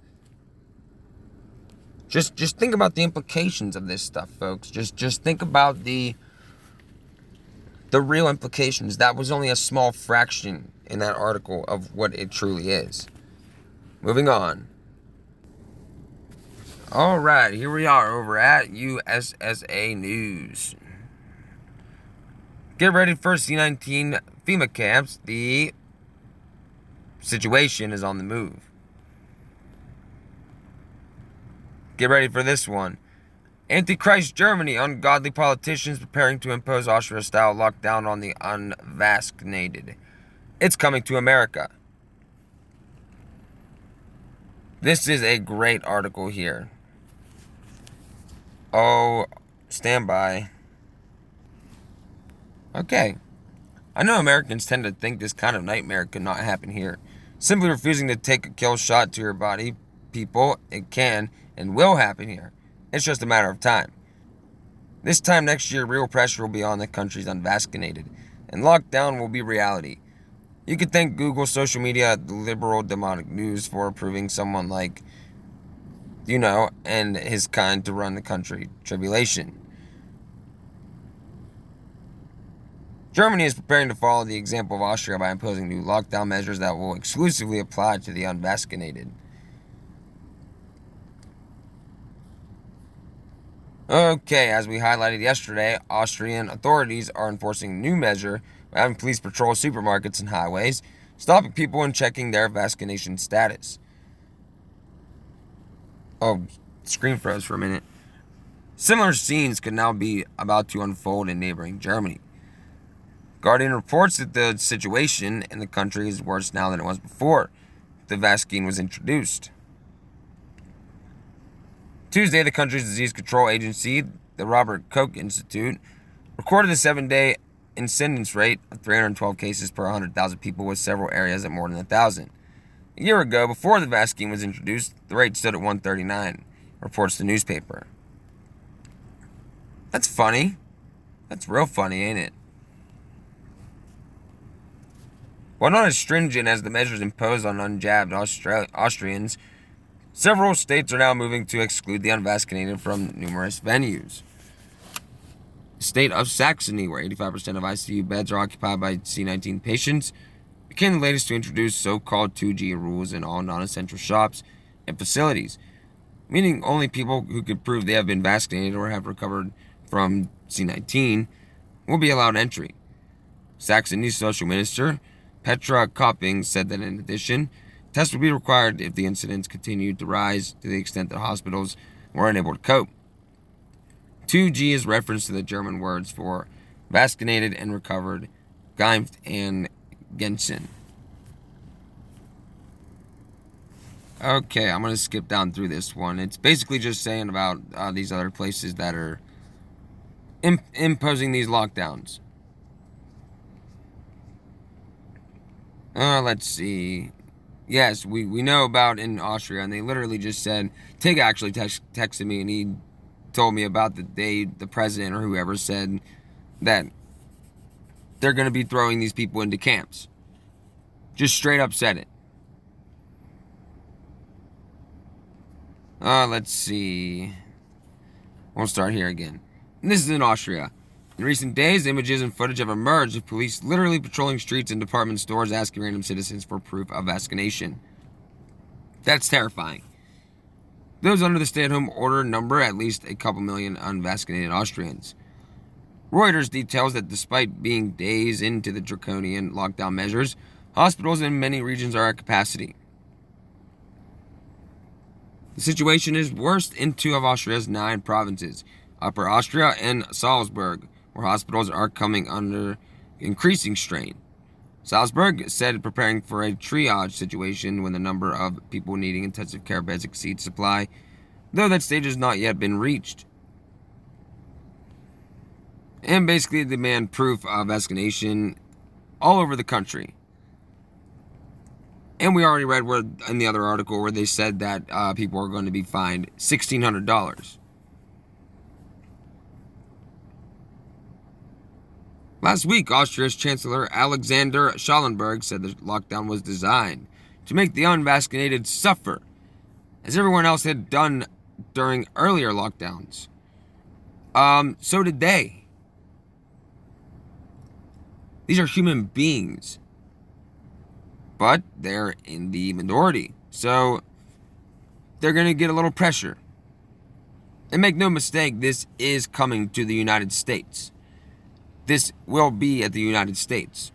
Just think about the implications of this stuff, folks. Just think about the real implications. That was only a small fraction in that article of what it truly is. Moving on. All right, here we are over at USSA News. Get ready for C-19 FEMA camps. The situation is on the move. Get ready for this one. Antichrist Germany. Ungodly politicians preparing to impose Austria-style lockdown on the unvaccinated. It's coming to America. This is a great article here. Oh, stand by. Okay. I know Americans tend to think this kind of nightmare could not happen here. Simply refusing to take a kill shot to your body, people, it can and will happen here. It's just a matter of time. This time next year, real pressure will be on the country's unvaccinated, and lockdown will be reality. You could thank Google, social media, the liberal demonic news for approving someone like, and his kind to run the country. Tribulation. Germany is preparing to follow the example of Austria by imposing new lockdown measures that will exclusively apply to the unvaccinated. Okay, as we highlighted yesterday, Austrian authorities are enforcing a new measure by having police patrol supermarkets and highways, stopping people and checking their vaccination status. Oh, screen froze for a minute. Similar scenes could now be about to unfold in neighboring Germany. Guardian reports that the situation in the country is worse now than it was before the vaccine was introduced. Tuesday, the country's disease control agency, the Robert Koch Institute, recorded a 7-day incidence rate of 312 cases per 100,000 people, with several areas at more than 1,000. A year ago, before the vaccine was introduced, the rate stood at 139, reports the newspaper. That's funny. That's real funny, ain't it? While not as stringent as the measures imposed on unjabbed Austrians, several states are now moving to exclude the unvaccinated from numerous venues. The state of Saxony, where 85% of ICU beds are occupied by C-19 patients, became the latest to introduce so-called 2G rules in all non-essential shops and facilities, meaning only people who could prove they have been vaccinated or have recovered from C-19 will be allowed entry. Saxony's social minister, Petra Kopping, said that in addition, tests would be required if the incidents continued to rise to the extent that hospitals were unable to cope. 2G is reference to the German words for vaccinated and recovered, geimpft and genesen. Okay, I'm going to skip down through this one. It's basically just saying about these other places that are imposing these lockdowns. Let's see. Yes, we know about in Austria, and they literally just said, Tig actually texted me, and he told me about the president or whoever said that they're going to be throwing these people into camps. Just straight up said it. Let's see. We'll start here again. And this is in Austria. In recent days, images and footage have emerged of police literally patrolling streets and department stores asking random citizens for proof of vaccination. That's terrifying. Those under the stay-at-home order number at least a couple million unvaccinated Austrians. Reuters details that despite being days into the draconian lockdown measures, hospitals in many regions are at capacity. The situation is worst in 2 of Austria's 9 provinces, Upper Austria and Salzburg, where hospitals are coming under increasing strain. Salzburg said preparing for a triage situation when the number of people needing intensive care beds exceeds supply, though that stage has not yet been reached. And basically demand proof of vaccination all over the country. And we already read where, in the other article where they said that people are going to be fined $1,600. Last week, Austria's Chancellor Alexander Schallenberg said the lockdown was designed to make the unvaccinated suffer, as everyone else had done during earlier lockdowns. So did they. These are human beings. But they're in the minority. So they're going to get a little pressure. And make no mistake, this is coming to the United States. This will be at the United States.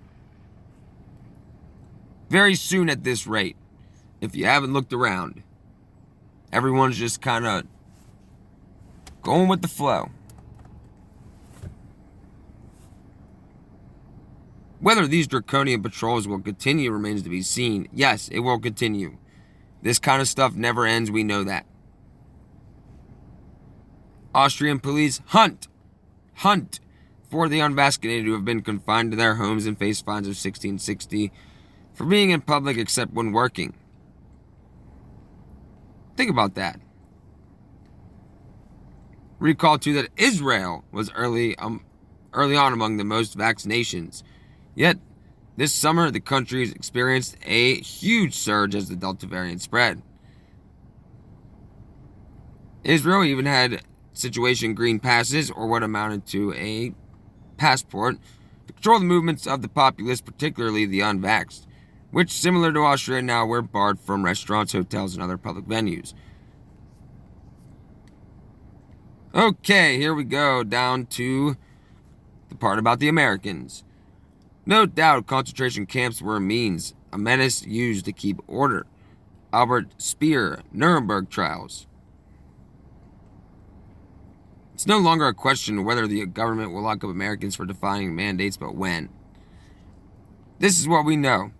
Very soon at this rate. If you haven't looked around, everyone's just kind of going with the flow. Whether these draconian patrols will continue remains to be seen. Yes, it will continue. This kind of stuff never ends, we know that. Austrian police hunt for the unvaccinated who have been confined to their homes and face fines of $1,660 for being in public except when working. Think about that. Recall too that Israel was early on among the most vaccinations. Yet, this summer, the country has experienced a huge surge as the Delta variant spread. Israel even had situation green passes, or what amounted to a passport, to control the movements of the populace, particularly the unvaxxed, which, similar to Austria now, were barred from restaurants, hotels, and other public venues. Okay, here we go, down to the part about the Americans. No doubt concentration camps were a menace used to keep order. Albert Speer, Nuremberg trials. It's no longer a question of whether the government will lock up Americans for defying mandates, but when. This is what we know.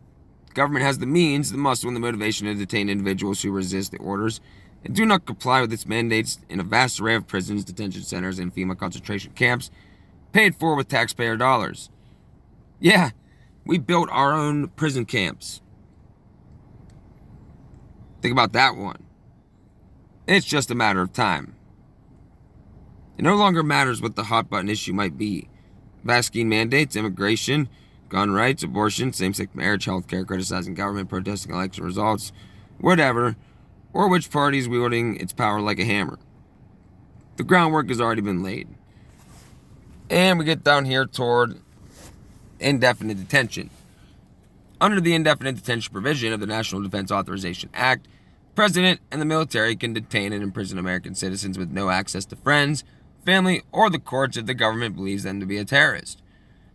The government has the means, the muscle, and the motivation to detain individuals who resist the orders and do not comply with its mandates in a vast array of prisons, detention centers, and FEMA concentration camps, paid for with taxpayer dollars. Yeah, we built our own prison camps. Think about that one. It's just a matter of time. It no longer matters what the hot button issue might be. Vaccine mandates, immigration, gun rights, abortion, same-sex marriage, healthcare, criticizing government, protesting election results, whatever, or which party is wielding its power like a hammer. The groundwork has already been laid. And we get down here toward indefinite detention. Under the indefinite detention provision of the National Defense Authorization Act, the President and the military can detain and imprison American citizens with no access to friends, family, or the courts if the government believes them to be a terrorist.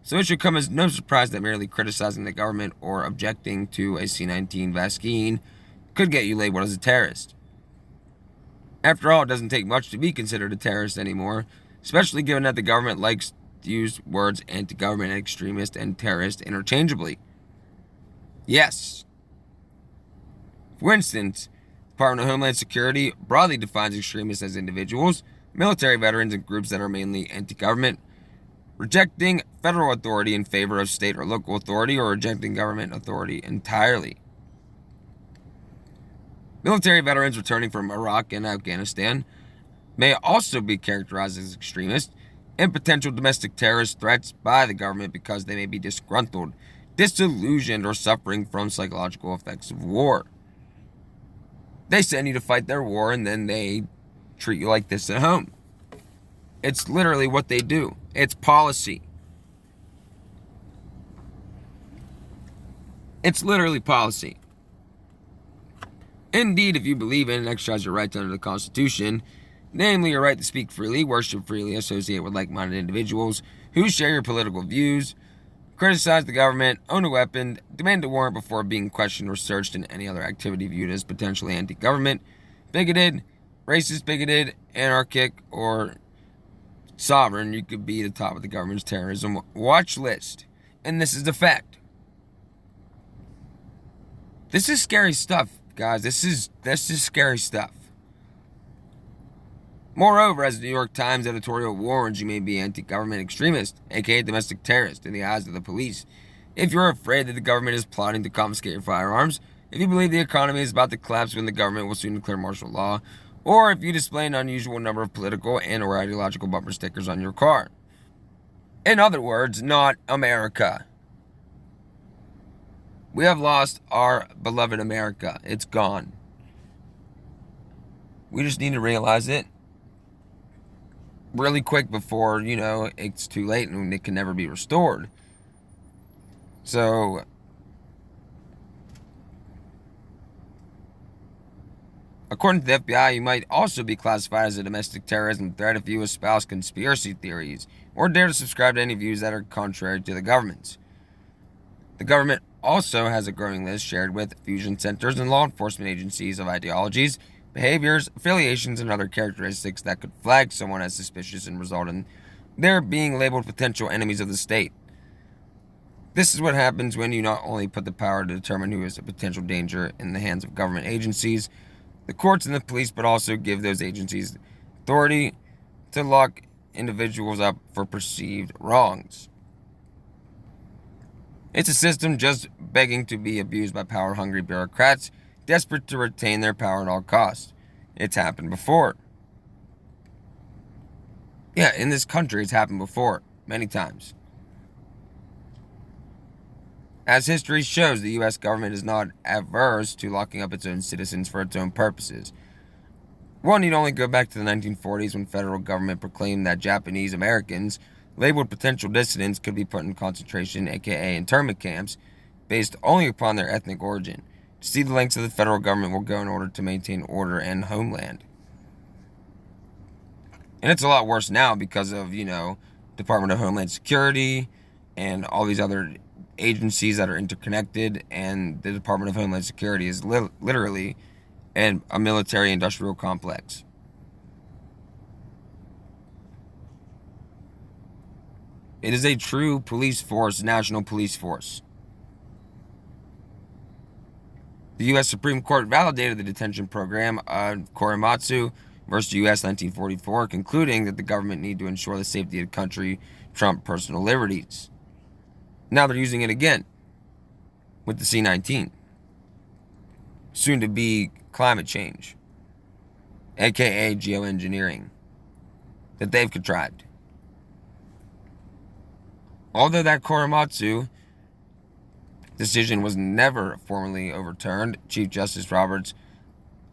So it should come as no surprise that merely criticizing the government or objecting to a C-19 vaccine could get you labeled as a terrorist. After all, it doesn't take much to be considered a terrorist anymore, especially given that the government likes to use words anti-government, extremist, and terrorist interchangeably. Yes. For instance, the Department of Homeland Security broadly defines extremists as individuals, military veterans, and groups that are mainly anti-government, rejecting federal authority in favor of state or local authority, or rejecting government authority entirely. Military veterans returning from Iraq and Afghanistan may also be characterized as extremists and potential domestic terrorist threats by the government because they may be disgruntled, disillusioned, or suffering from psychological effects of war. They send you to fight their war and then they treat you like this at home. It's literally what they do. It's policy. It's literally policy. Indeed, if you believe in and exercise your rights under the Constitution, namely your right to speak freely, worship freely, associate with like-minded individuals who share your political views, criticize the government, own a weapon, demand a warrant before being questioned or searched, in any other activity viewed as potentially anti-government, bigoted, racist, bigoted, anarchic, or sovereign, you could be the top of the government's terrorism watch list. And this is the fact. This is scary stuff, guys. This is scary stuff. Moreover, as the New York Times editorial warns, you may be anti-government extremist, aka domestic terrorist, in the eyes of the police, If you're afraid that the government is plotting to confiscate your firearms, if you believe the economy is about to collapse when the government will soon declare martial law, or if you display an unusual number of political and or ideological bumper stickers on your car. In other words, not America. We have lost our beloved America. It's gone. We just need to realize it really quick before, it's too late and it can never be restored. So, according to the FBI, you might also be classified as a domestic terrorism threat if you espouse conspiracy theories or dare to subscribe to any views that are contrary to the government's. The government also has a growing list shared with fusion centers and law enforcement agencies of ideologies, behaviors, affiliations, and other characteristics that could flag someone as suspicious and result in their being labeled potential enemies of the state. This is what happens when you not only put the power to determine who is a potential danger in the hands of government agencies, the courts, and the police, but also give those agencies authority to lock individuals up for perceived wrongs. It's a system just begging to be abused by power-hungry bureaucrats desperate to retain their power at all costs. It's happened before. Yeah, in this country, it's happened before, many times. As history shows, the U.S. government is not averse to locking up its own citizens for its own purposes. One need only go back to the 1940s when federal government proclaimed that Japanese Americans labeled potential dissidents could be put in concentration, aka internment camps, based only upon their ethnic origin, to see the lengths of the federal government will go in order to maintain order and homeland. And it's a lot worse now because of, Department of Homeland Security and all these other agencies that are interconnected, and the Department of Homeland Security is literally a military-industrial complex. It is a true police force, national police force. The U.S. Supreme Court validated the detention program of Korematsu versus U.S. 1944, concluding that the government need to ensure the safety of the country trump personal liberties. Now they're using it again with the C-19, soon to be climate change, aka geoengineering, that they've contrived. Although that Korematsu decision was never formally overturned, Chief Justice Roberts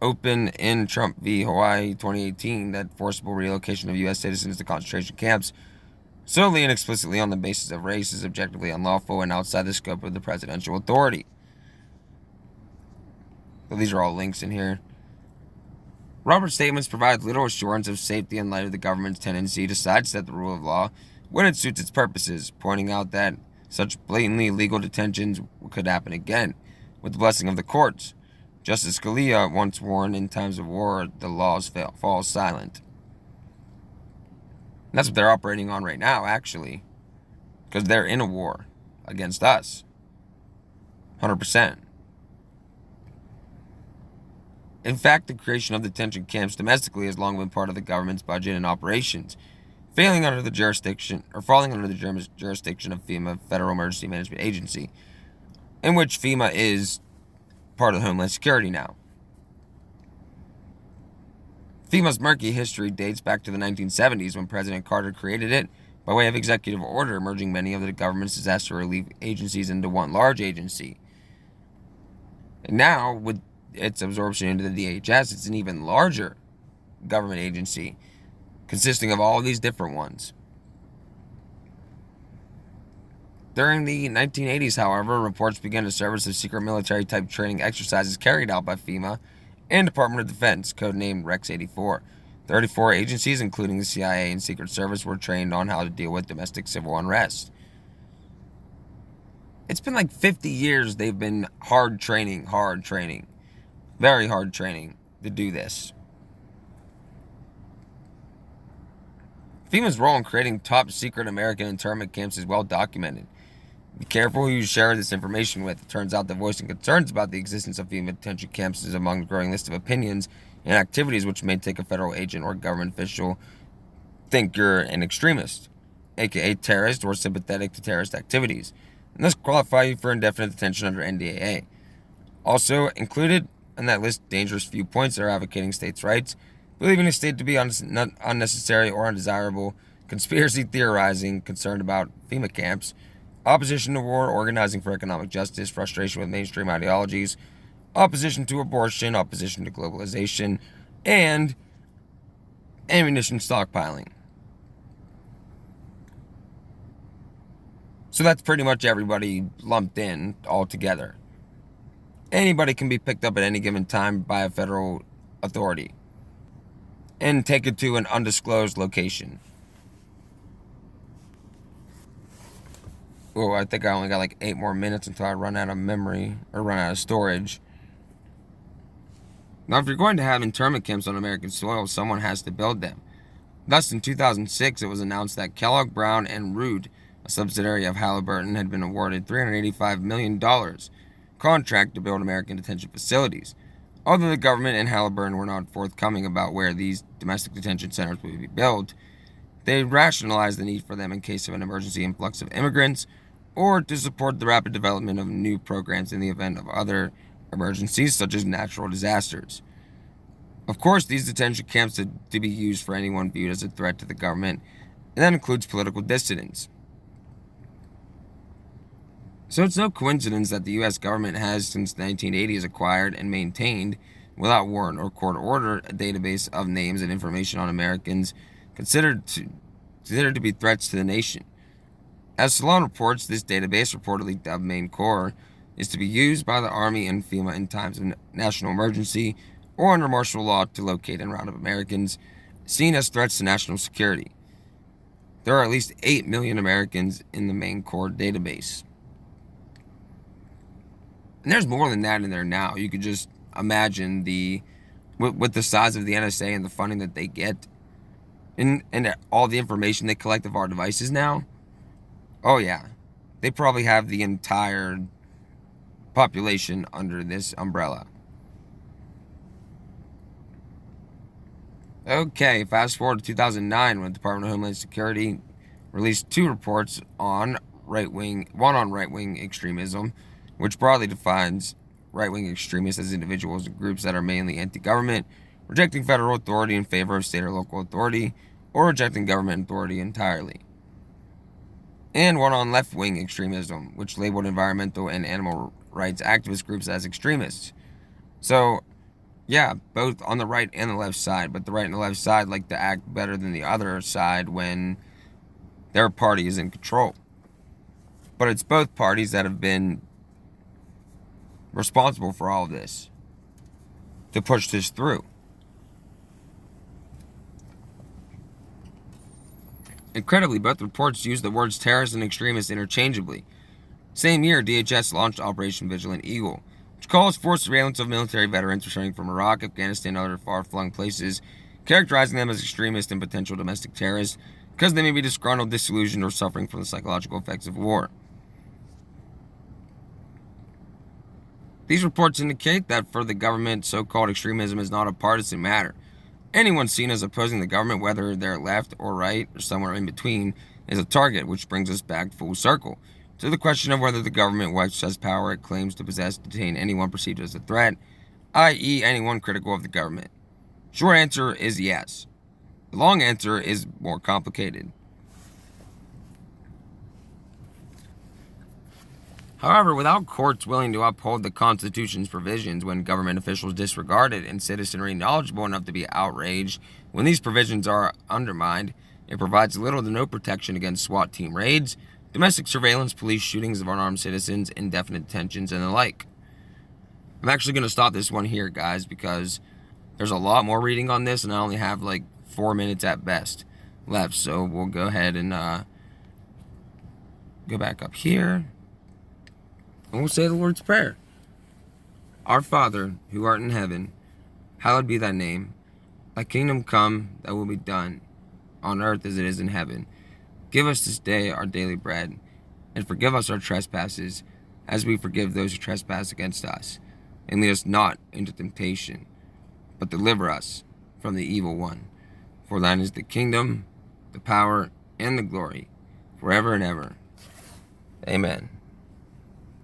opened in Trump v. Hawaii 2018 that forcible relocation of U.S. citizens to concentration camps solely and explicitly on the basis of race is objectively unlawful and outside the scope of the presidential authority. So these are all links in here. Robert's statements provide little assurance of safety in light of the government's tendency to sidestep the rule of law when it suits its purposes, pointing out that such blatantly illegal detentions could happen again, with the blessing of the courts. Justice Scalia once warned, in times of war, the laws fall silent. And that's what they're operating on right now, actually, because they're in a war against us. 100%. In fact, the creation of detention camps domestically has long been part of the government's budget and operations, falling under the jurisdiction of FEMA, Federal Emergency Management Agency, in which FEMA is part of Homeland Security now. FEMA's murky history dates back to the 1970s when President Carter created it by way of executive order, merging many of the government's disaster relief agencies into one large agency. And now, with its absorption into the DHS, it's an even larger government agency consisting of all these different ones. During the 1980s, however, reports began to surface of secret military-type training exercises carried out by FEMA and Department of Defense, codenamed Rex 84. 34 agencies, including the CIA and Secret Service, were trained on how to deal with domestic civil unrest. It's been like 50 years they've been hard training, very hard training to do this. FEMA's role in creating top-secret American internment camps is well documented. Be careful who you share this information with. It turns out that voicing concerns about the existence of FEMA detention camps is among the growing list of opinions and activities which may take a federal agent or government official think you're an extremist, aka terrorist or sympathetic to terrorist activities. and thus qualify you for indefinite detention under NDAA. Also included in that list dangerous viewpoints that are advocating states' rights, believing a state to be unnecessary or undesirable, conspiracy theorizing, concerned about FEMA camps, opposition to war, organizing for economic justice, frustration with mainstream ideologies, opposition to abortion, opposition to globalization, and ammunition stockpiling. So that's pretty much everybody lumped in all together. Anybody can be picked up at any given time by a federal authority and taken to an undisclosed location. Oh, I think I only got like 8 more minutes until I run out of memory or run out of storage. Now, if you're going to have internment camps on American soil, someone has to build them. Thus, in 2006, it was announced that Kellogg, Brown, and Root, a subsidiary of Halliburton, had been awarded $385 million contract to build American detention facilities. Although the government and Halliburton were not forthcoming about where these domestic detention centers would be built, they rationalized the need for them in case of an emergency influx of immigrants or to support the rapid development of new programs in the event of other emergencies such as natural disasters. Of course, these detention camps are to be used for anyone viewed as a threat to the government, and that includes political dissidents. So it's no coincidence that the U.S. government has, since the 1980s, acquired and maintained, without warrant or court order, a database of names and information on Americans considered to be threats to the nation. As Salon reports, this database, reportedly dubbed Main Core, is to be used by the Army and FEMA in times of national emergency or under martial law to locate and round up Americans seen as threats to national security. There are at least 8 million Americans in the Main Core database. And there's more than that in there now. You could just imagine with the size of the NSA and the funding that they get and all the information they collect of our devices now. Oh yeah, they probably have the entire population under this umbrella. Okay, fast forward to 2009 when the Department of Homeland Security released 2 reports on one on right-wing extremism, which broadly defines right-wing extremists as individuals and groups that are mainly anti-government, rejecting federal authority in favor of state or local authority, or rejecting government authority entirely. And one on left-wing extremism, which labeled environmental and animal rights activist groups as extremists. So, yeah, both on the right and the left side, but the right and the left side like to act better than the other side when their party is in control. But it's both parties that have been responsible for all of this, to push this through. Incredibly, both reports use the words terrorist and extremist interchangeably. Same year, DHS launched Operation Vigilant Eagle, which calls for surveillance of military veterans returning from Iraq, Afghanistan, and other far-flung places, characterizing them as extremists and potential domestic terrorists because they may be disgruntled, disillusioned, or suffering from the psychological effects of war. These reports indicate that for the government, so-called extremism is not a partisan matter. Anyone seen as opposing the government, whether they're left or right or somewhere in between, is a target, which brings us back full circle to the question of whether the government will exercise power it claims to possess to detain anyone perceived as a threat, i.e. anyone critical of the government. Short answer is yes. The long answer is more complicated. However, without courts willing to uphold the Constitution's provisions when government officials disregard it and citizenry knowledgeable enough to be outraged when these provisions are undermined, it provides little to no protection against SWAT team raids, domestic surveillance, police shootings of unarmed citizens, indefinite detentions, and the like. I'm actually going to stop this one here, guys, because there's a lot more reading on this, and I only have like 4 minutes at best left. So we'll go ahead and go back up here. And we'll say the Lord's Prayer. Our Father, who art in heaven, hallowed be thy name. Thy kingdom come, thy will be done, on earth as it is in heaven. Give us this day our daily bread, and forgive us our trespasses, as we forgive those who trespass against us. And lead us not into temptation, but deliver us from the evil one. For thine is the kingdom, the power, and the glory, forever and ever. Amen.